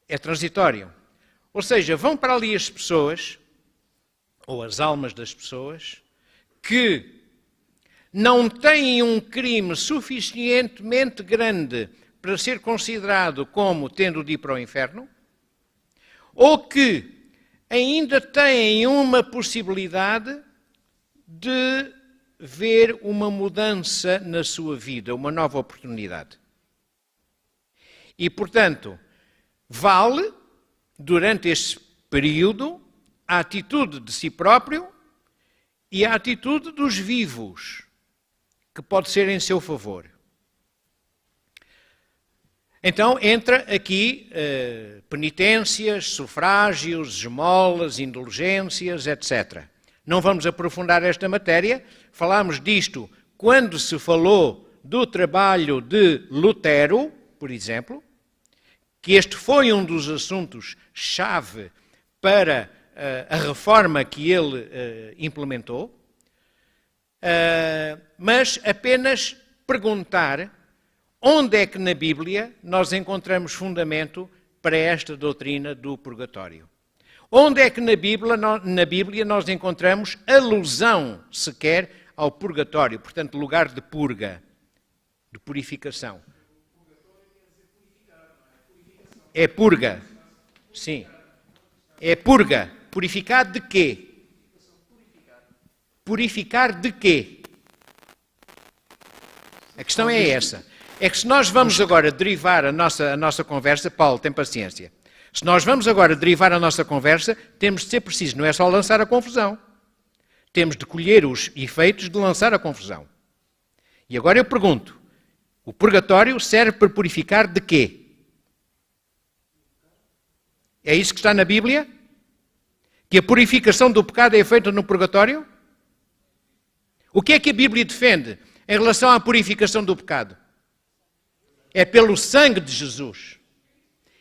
é transitório. Ou seja, vão para ali as pessoas, ou as almas das pessoas, que não têm um crime suficientemente grande para ser considerado como tendo de ir para o inferno, ou que ainda têm uma possibilidade de ver uma mudança na sua vida, uma nova oportunidade. E, portanto, vale, durante este período, a atitude de si próprio e a atitude dos vivos, que pode ser em seu favor. Então entra aqui penitências, sufrágios, esmolas, indulgências, etc. Não vamos aprofundar esta matéria. Falámos disto quando se falou do trabalho de Lutero, por exemplo, que este foi um dos assuntos-chave para a reforma que ele implementou, mas apenas perguntar onde é que na Bíblia nós encontramos fundamento para esta doutrina do purgatório. Onde é que na Bíblia nós encontramos alusão sequer ao purgatório, portanto lugar de purga, de purificação. É purga, sim. É purga. Purificar de quê? Purificar de quê? A questão é essa. É que se nós vamos agora derivar a nossa conversa, Paulo, tem paciência. Se nós vamos agora derivar a nossa conversa, temos de ser precisos, não é só lançar a confusão. Temos de colher os efeitos de lançar a confusão. E agora eu pergunto, o purgatório serve para purificar de quê? É isso que está na Bíblia? Que a purificação do pecado é feita no purgatório? O que é que a Bíblia defende em relação à purificação do pecado? É pelo sangue de Jesus.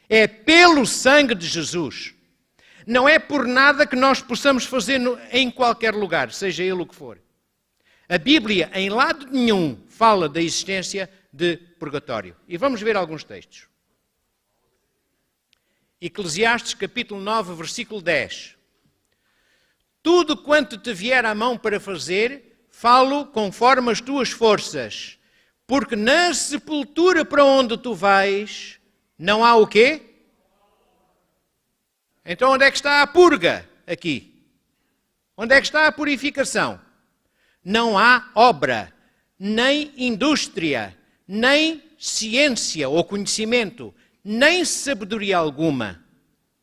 É pelo sangue de Jesus. Não é por nada que nós possamos fazer em qualquer lugar, seja ele o que for. A Bíblia, em lado nenhum, fala da existência de purgatório. E vamos ver alguns textos. Eclesiastes capítulo 9, versículo 10. Tudo quanto te vier à mão para fazer, falo conforme as tuas forças, porque na sepultura para onde tu vais, não há o quê? Então onde é que está a purga aqui? Onde é que está a purificação? Não há obra, nem indústria, nem ciência ou conhecimento, nem sabedoria alguma.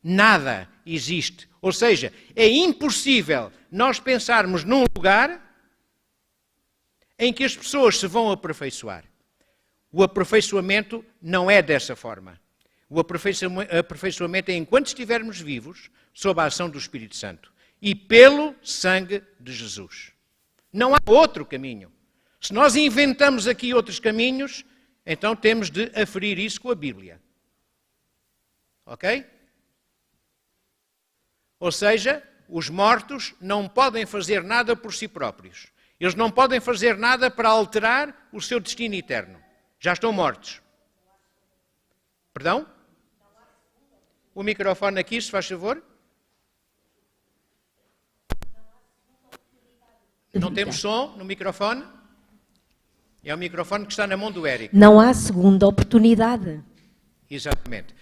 Nada existe. Ou seja, é impossível nós pensarmos num lugar em que as pessoas se vão aperfeiçoar. O aperfeiçoamento não é dessa forma. O aperfeiçoamento é enquanto estivermos vivos, sob a ação do Espírito Santo. E pelo sangue de Jesus. Não há outro caminho. Se nós inventamos aqui outros caminhos, então temos de aferir isso com a Bíblia. Ok? Ou seja, os mortos não podem fazer nada por si próprios. Eles não podem fazer nada para alterar o seu destino eterno. Já estão mortos. Perdão? O microfone aqui, se faz favor. Não temos som no microfone? É o microfone que está na mão do Érico. Não há segunda oportunidade. Exatamente.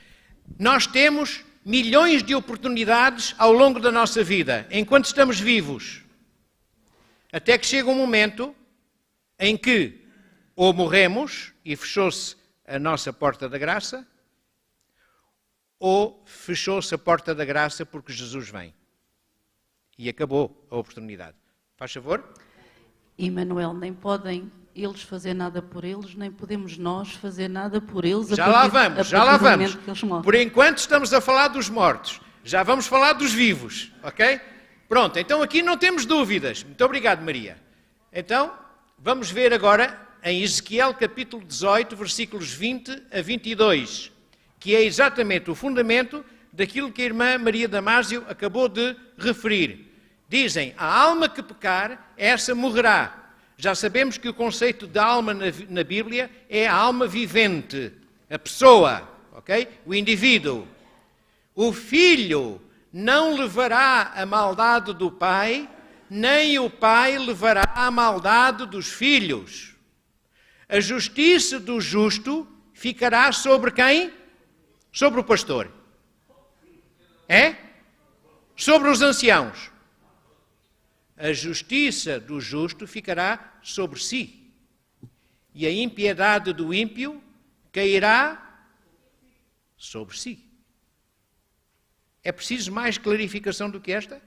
Nós temos milhões de oportunidades ao longo da nossa vida, enquanto estamos vivos. Até que chega um momento em que ou morremos e fechou-se a nossa porta da graça, ou fechou-se a porta da graça porque Jesus vem. E acabou a oportunidade. Faz favor? E, Manuel, nem podem eles fazer nada por eles, nem podemos nós fazer nada por eles. Já lá vamos. Por enquanto estamos a falar dos mortos. Já vamos falar dos vivos, ok? Pronto, então aqui não temos dúvidas. Muito obrigado, Maria. Então, vamos ver agora em Ezequiel capítulo 18, versículos 20 a 22, que é exatamente o fundamento daquilo que a irmã Maria Damásio acabou de referir. Dizem, a alma que pecar, essa morrerá. Já sabemos que o conceito de alma na Bíblia é a alma vivente, a pessoa, ok? O indivíduo. O filho não levará a maldade do pai, nem o pai levará a maldade dos filhos. A justiça do justo ficará sobre quem? Sobre o pastor. É? Sobre os anciãos. A justiça do justo ficará sobre si, e a impiedade do ímpio cairá sobre si. É preciso mais clarificação do que esta?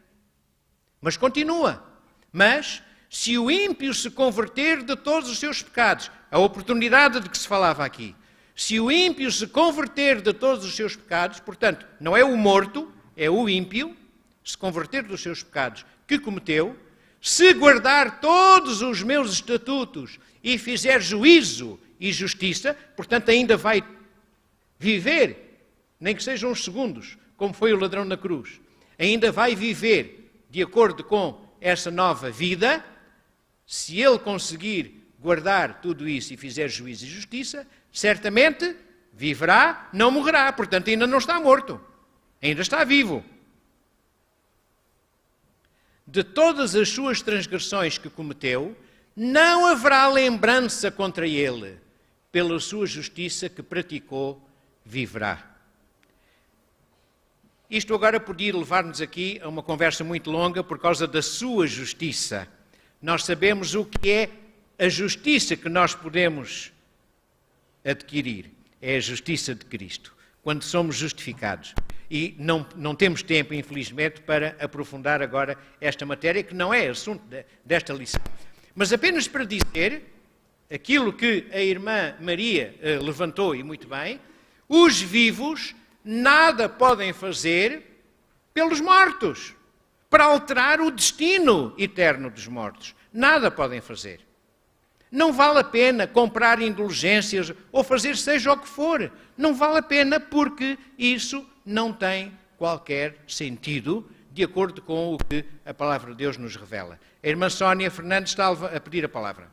Mas continua. Mas, se o ímpio se converter de todos os seus pecados, a oportunidade de que se falava aqui, se o ímpio se converter de todos os seus pecados, portanto, não é o morto, é o ímpio, se converter dos seus pecados que cometeu, se guardar todos os meus estatutos e fizer juízo e justiça, portanto ainda vai viver, nem que sejam uns segundos, como foi o ladrão na cruz, ainda vai viver de acordo com essa nova vida, se ele conseguir guardar tudo isso e fizer juízo e justiça, certamente viverá, não morrerá, portanto ainda não está morto, ainda está vivo. De todas as suas transgressões que cometeu, não haverá lembrança contra ele. Pela sua justiça que praticou, viverá. Isto agora podia levar-nos aqui a uma conversa muito longa por causa da sua justiça. Nós sabemos o que é a justiça que nós podemos adquirir. É a justiça de Cristo, quando somos justificados. E não temos tempo, infelizmente, para aprofundar agora esta matéria, que não é assunto desta lição. Mas apenas para dizer aquilo que a irmã Maria levantou, e muito bem, os vivos nada podem fazer pelos mortos, para alterar o destino eterno dos mortos. Nada podem fazer. Não vale a pena comprar indulgências ou fazer seja o que for. Não vale a pena porque isso não tem qualquer sentido de acordo com o que a palavra de Deus nos revela. A irmã Sónia Fernandes está a pedir a palavra.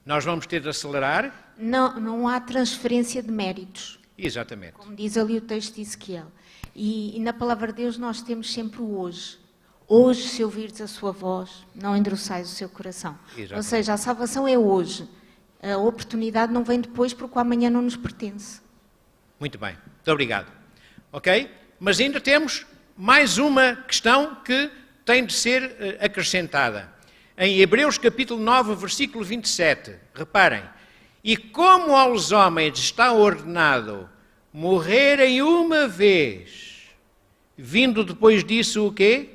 Nós vamos ter de acelerar. Não há transferência de méritos. Exatamente. Como diz ali o texto de Ezequiel. E na palavra de Deus nós temos sempre o hoje. Hoje, se ouvirdes a sua voz, não endureçais o seu coração. Exatamente. Ou seja, a salvação é hoje. A oportunidade não vem depois porque o amanhã não nos pertence. Muito bem. Muito obrigado. Ok? Mas ainda temos mais uma questão que tem de ser acrescentada. Em Hebreus capítulo 9, versículo 27, reparem. E como aos homens está ordenado morrerem uma vez, vindo depois disso o quê?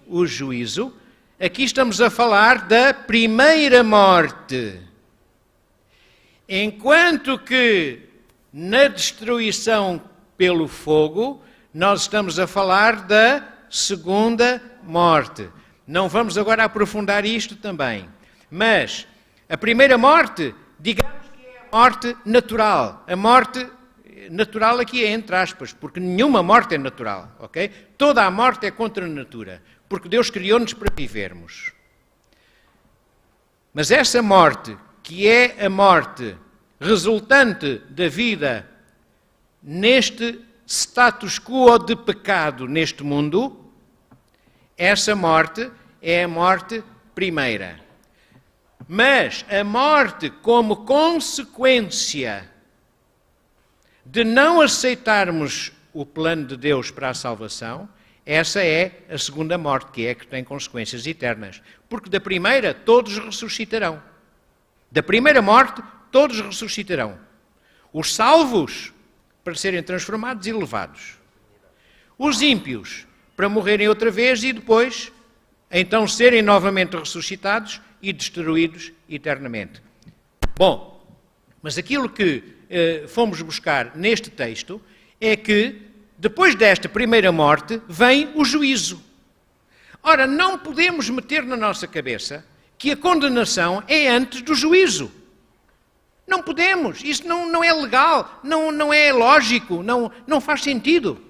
O juízo. Aqui estamos a falar da primeira morte. Enquanto que na destruição pelo fogo, nós estamos a falar da segunda morte. Não vamos agora aprofundar isto também. Mas a primeira morte, digamos que é a morte natural. A morte natural aqui é entre aspas, porque nenhuma morte é natural, ok? Toda a morte é contra a natura, porque Deus criou-nos para vivermos. Mas essa morte, que é a morte resultante da vida neste status quo de pecado neste mundo, essa morte é a morte primeira. Mas a morte como consequência de não aceitarmos o plano de Deus para a salvação, essa é a segunda morte, que é a que tem consequências eternas. Porque da primeira todos ressuscitarão. Da primeira morte todos ressuscitarão. Os salvos para serem transformados e levados. Os ímpios para morrerem outra vez e depois então serem novamente ressuscitados e destruídos eternamente. Bom, mas aquilo que fomos buscar neste texto é que depois desta primeira morte vem o juízo. Ora, não podemos meter na nossa cabeça que a condenação é antes do juízo. Não podemos, isso não é legal, não é lógico, não faz sentido.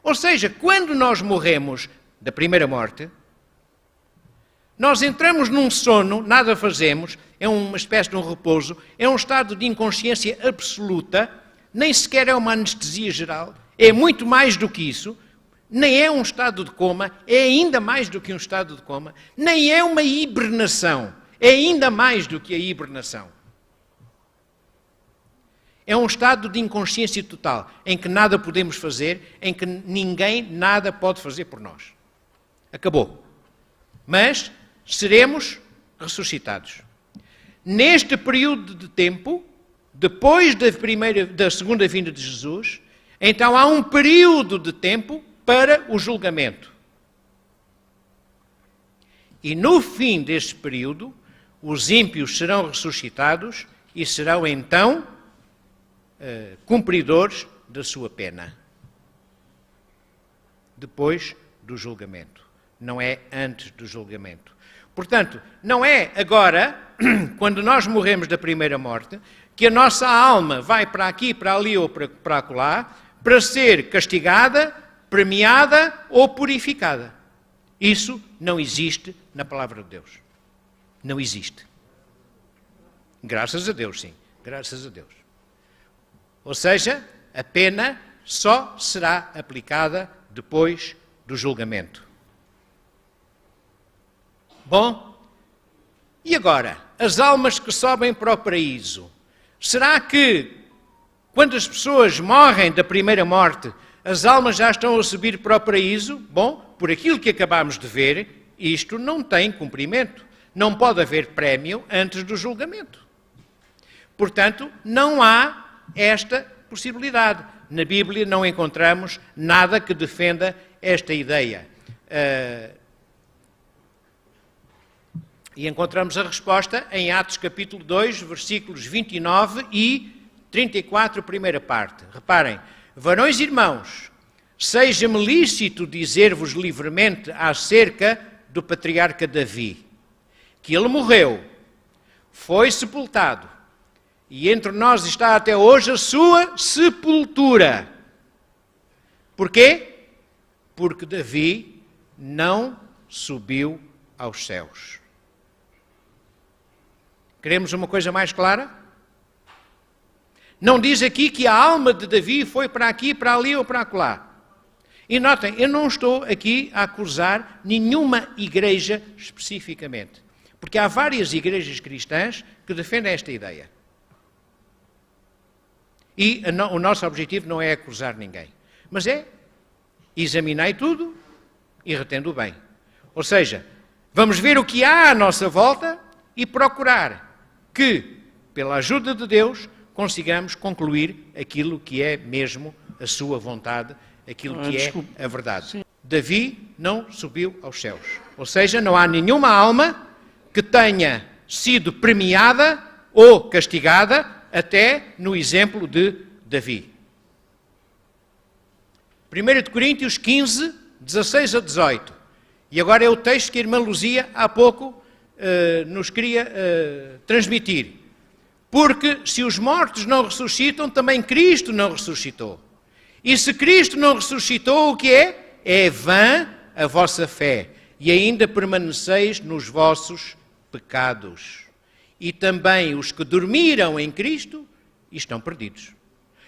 Ou seja, quando nós morremos da primeira morte, nós entramos num sono, nada fazemos, é uma espécie de um repouso, é um estado de inconsciência absoluta, nem sequer é uma anestesia geral, é muito mais do que isso, nem é um estado de coma, é ainda mais do que um estado de coma, nem é uma hibernação, é ainda mais do que a hibernação. É um estado de inconsciência total, em que nada podemos fazer, em que ninguém nada pode fazer por nós. Acabou. Mas seremos ressuscitados. Neste período de tempo, depois da segunda vinda de Jesus, então há um período de tempo para o julgamento. E no fim deste período, os ímpios serão ressuscitados e serão então cumpridores da sua pena. Depois do julgamento. Não é antes do julgamento. Portanto, não é agora, quando nós morremos da primeira morte, que a nossa alma vai para aqui, para ali ou para acolá, para ser castigada, premiada ou purificada. Isso não existe na palavra de Deus. Não existe. Graças a Deus, sim. Graças a Deus. Ou seja, a pena só será aplicada depois do julgamento. Bom, e agora? As almas que sobem para o paraíso. Será que, quando as pessoas morrem da primeira morte, as almas já estão a subir para o paraíso? Bom, por aquilo que acabámos de ver, isto não tem cumprimento. Não pode haver prémio antes do julgamento. Portanto, não há esta possibilidade. Na Bíblia não encontramos nada que defenda esta ideia. E encontramos a resposta em Atos capítulo 2, versículos 29 e 34, primeira parte. Reparem, varões e irmãos, seja-me lícito dizer-vos livremente acerca do patriarca Davi, que ele morreu, foi sepultado, e entre nós está até hoje a sua sepultura. Porquê? Porque Davi não subiu aos céus. Queremos uma coisa mais clara? Não diz aqui que a alma de Davi foi para aqui, para ali ou para acolá. E notem, eu não estou aqui a acusar nenhuma igreja especificamente. Porque há várias igrejas cristãs que defendem esta ideia. E o nosso objetivo não é acusar ninguém. Mas é, examinei tudo e retendo bem. Ou seja, vamos ver o que há à nossa volta e procurar que, pela ajuda de Deus, consigamos concluir aquilo que é mesmo a sua vontade, aquilo que é a verdade. Sim. Davi não subiu aos céus. Ou seja, não há nenhuma alma que tenha sido premiada ou castigada até no exemplo de Davi. 1 Coríntios 15, 16 a 18. E agora é o texto que a irmã Luzia há pouco nos queria transmitir. Porque se os mortos não ressuscitam, também Cristo não ressuscitou. E se Cristo não ressuscitou, o que é? É vã a vossa fé, e ainda permaneceis nos vossos pecados. E também os que dormiram em Cristo estão perdidos.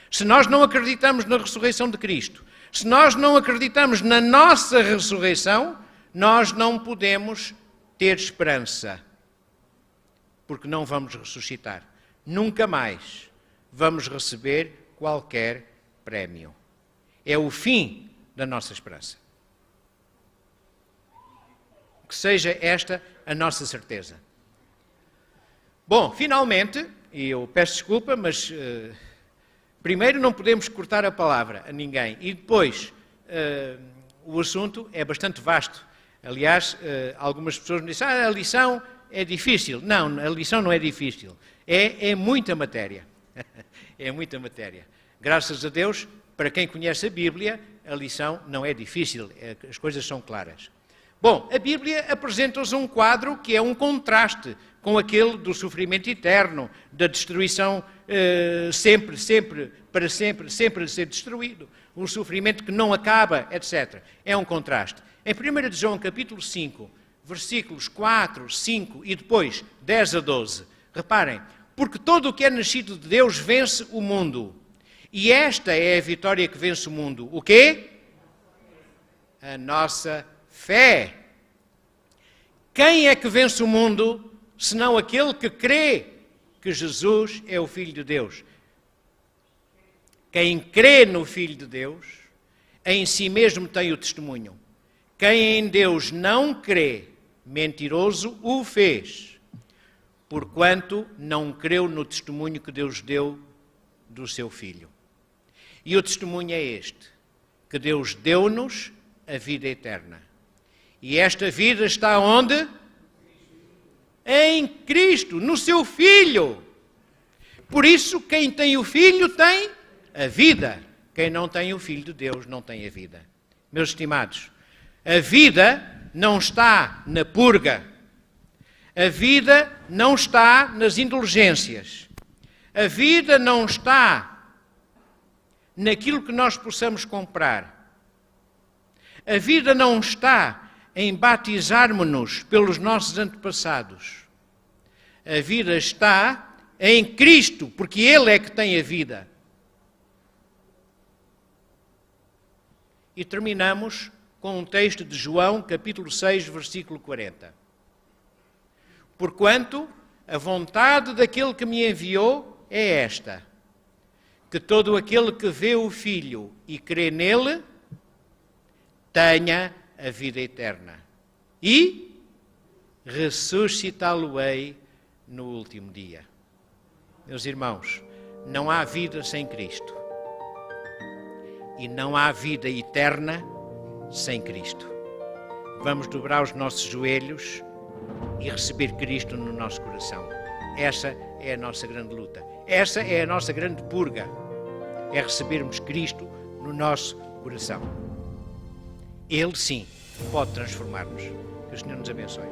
Se nós não acreditamos na ressurreição de Cristo, se nós não acreditamos na nossa ressurreição, nós não podemos ter esperança, porque não vamos ressuscitar. Nunca mais vamos receber qualquer prémio. É o fim da nossa esperança. Que seja esta a nossa certeza. Bom, finalmente, e eu peço desculpa, mas primeiro não podemos cortar a palavra a ninguém, e depois o assunto é bastante vasto. Aliás, algumas pessoas me dizem, a lição é difícil. Não, a lição não é difícil. É muita matéria. É muita matéria. Graças a Deus, para quem conhece a Bíblia, a lição não é difícil, as coisas são claras. Bom, a Bíblia apresenta-nos um quadro que é um contraste com aquele do sofrimento eterno, da destruição sempre, para sempre, sempre a ser destruído, um sofrimento que não acaba, etc. É um contraste. Em 1 de João, capítulo 5, versículos 4, 5 e depois 10 a 12, reparem, porque todo o que é nascido de Deus vence o mundo. E esta é a vitória que vence o mundo. O quê? A nossa fé. Quem é que vence o mundo, senão aquele que crê que Jesus é o Filho de Deus? Quem crê no Filho de Deus, em si mesmo tem o testemunho. Quem em Deus não crê, mentiroso o fez, porquanto não creu no testemunho que Deus deu do seu Filho. E o testemunho é este, que Deus deu-nos a vida eterna. E esta vida está onde? Em Cristo, no seu Filho. Por isso, quem tem o Filho tem a vida. Quem não tem o Filho de Deus não tem a vida. Meus estimados, a vida não está na purga. A vida não está nas indulgências. A vida não está naquilo que nós possamos comprar. A vida não está em batizarmos-nos pelos nossos antepassados. A vida está em Cristo, porque Ele é que tem a vida. E terminamos com um texto de João, capítulo 6, versículo 40. Porquanto a vontade daquele que me enviou é esta, que todo aquele que vê o Filho e crê nele, tenha a vida eterna. E ressuscitá-lo-ei no último dia. Meus irmãos, não há vida sem Cristo. E não há vida eterna sem Cristo. Vamos dobrar os nossos joelhos e receber Cristo no nosso coração. Essa é a nossa grande luta. Essa é a nossa grande purga. É recebermos Cristo no nosso coração. Ele sim pode transformar-nos. Que o Senhor nos abençoe.